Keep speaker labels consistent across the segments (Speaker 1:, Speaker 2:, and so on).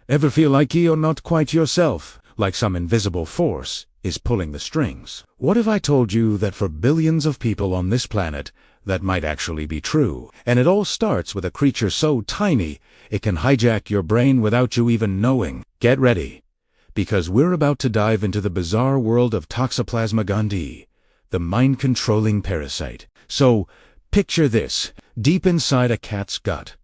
Speaker 1: Ever feel like you're not quite yourself, like some invisible force is pulling the strings? What if I told you that for billions of people on this planet, that might actually be true? And it all starts with a creature so tiny, it can hijack your brain without you even knowing. Get ready, because we're about to dive into the bizarre world of Toxoplasma gondii, the mind-controlling parasite. So, picture this, deep inside a cat's gut.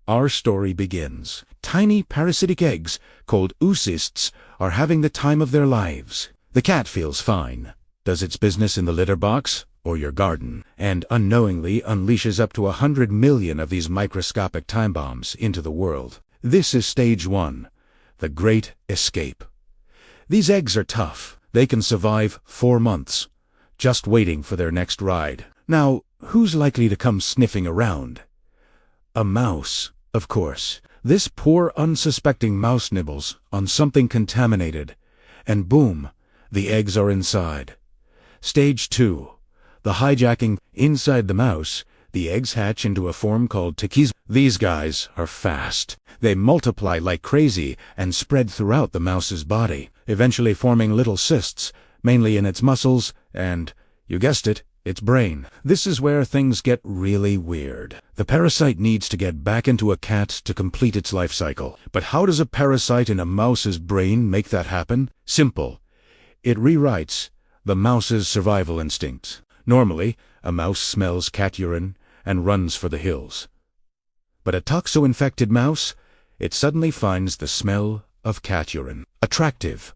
Speaker 1: Our story begins. Tiny parasitic eggs, called oocysts, are having the time of their lives. The cat feels fine, does its business in the litter box or your garden, and unknowingly unleashes up to 100 million of these microscopic time bombs into the world. This is stage 1, the Great Escape. These eggs are tough. They can survive 4 months, just waiting for their next ride. Now, who's likely to come sniffing around? A mouse, of course. This poor unsuspecting mouse nibbles on something contaminated, and boom, the eggs are inside. Stage 2. The hijacking. Inside the mouse, the eggs hatch into a form called Toxoplasma. These guys are fast. They multiply like crazy and spread throughout the mouse's body, eventually forming little cysts, mainly in its muscles and, you guessed it, its brain. This is where things get really weird. The parasite needs to get back into a cat to complete its life cycle. But how does a parasite in a mouse's brain make that happen? Simple. It rewrites the mouse's survival instincts. Normally, a mouse smells cat urine and runs for the hills. But a toxo-infected mouse, it suddenly finds the smell of cat urine attractive.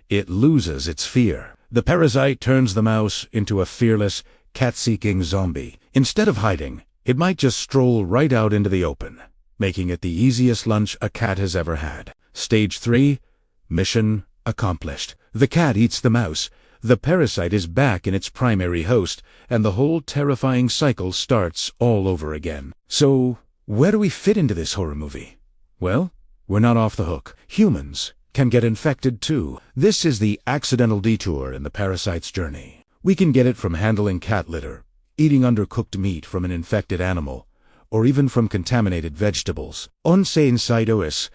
Speaker 1: It loses its fear. The parasite turns the mouse into a fearless, cat-seeking zombie. Instead of hiding, it might just stroll right out into the open, making it the easiest lunch a cat has ever had. Stage 3, mission accomplished. The cat eats the mouse, the parasite is back in its primary host, and the whole terrifying cycle starts all over again. So, where do we fit into this horror movie? Well, we're not off the hook. Humans can get infected too. This is the accidental detour in the parasite's journey. We can get it from handling cat litter, eating undercooked meat from an infected animal, or even from contaminated vegetables. Inside us,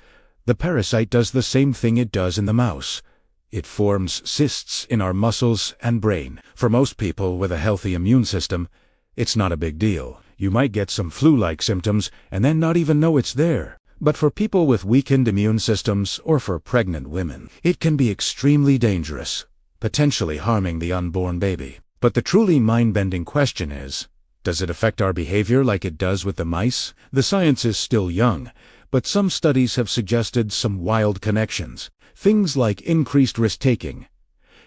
Speaker 1: the parasite does the same thing it does in the mouse. It forms cysts in our muscles and brain. For most people with a healthy immune system, it's not a big deal. You might get some flu-like symptoms and then not even know it's there. But for people with weakened immune systems or for pregnant women, it can be extremely dangerous, potentially harming the unborn baby. But the truly mind-bending question is, does it affect our behavior like it does with the mice? The science is still young, but some studies have suggested some wild connections. Things like increased risk-taking,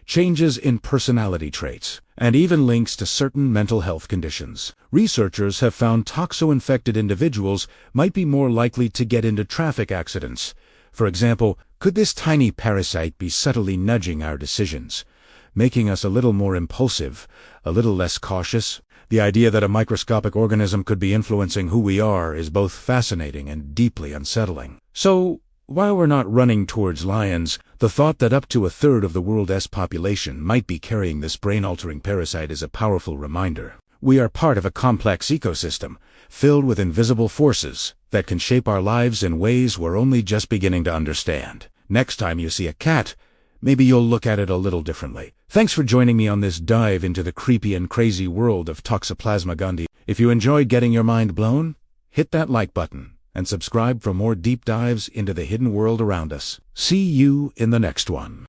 Speaker 1: changes in personality traits, and even links to certain mental health conditions. Researchers have found toxo-infected individuals might be more likely to get into traffic accidents. For example, could this tiny parasite be subtly nudging our decisions, making us a little more impulsive, a little less cautious? The idea that a microscopic organism could be influencing who we are is both fascinating and deeply unsettling. So, while we're not running towards lions, the thought that up to a third of the world's population might be carrying this brain-altering parasite is a powerful reminder. We are part of a complex ecosystem, filled with invisible forces that can shape our lives in ways we're only just beginning to understand. Next time you see a cat, maybe you'll look at it a little differently. Thanks for joining me on this dive into the creepy and crazy world of Toxoplasma gondii. If you enjoyed getting your mind blown, hit that like button and subscribe for more deep dives into the hidden world around us. See you in the next one.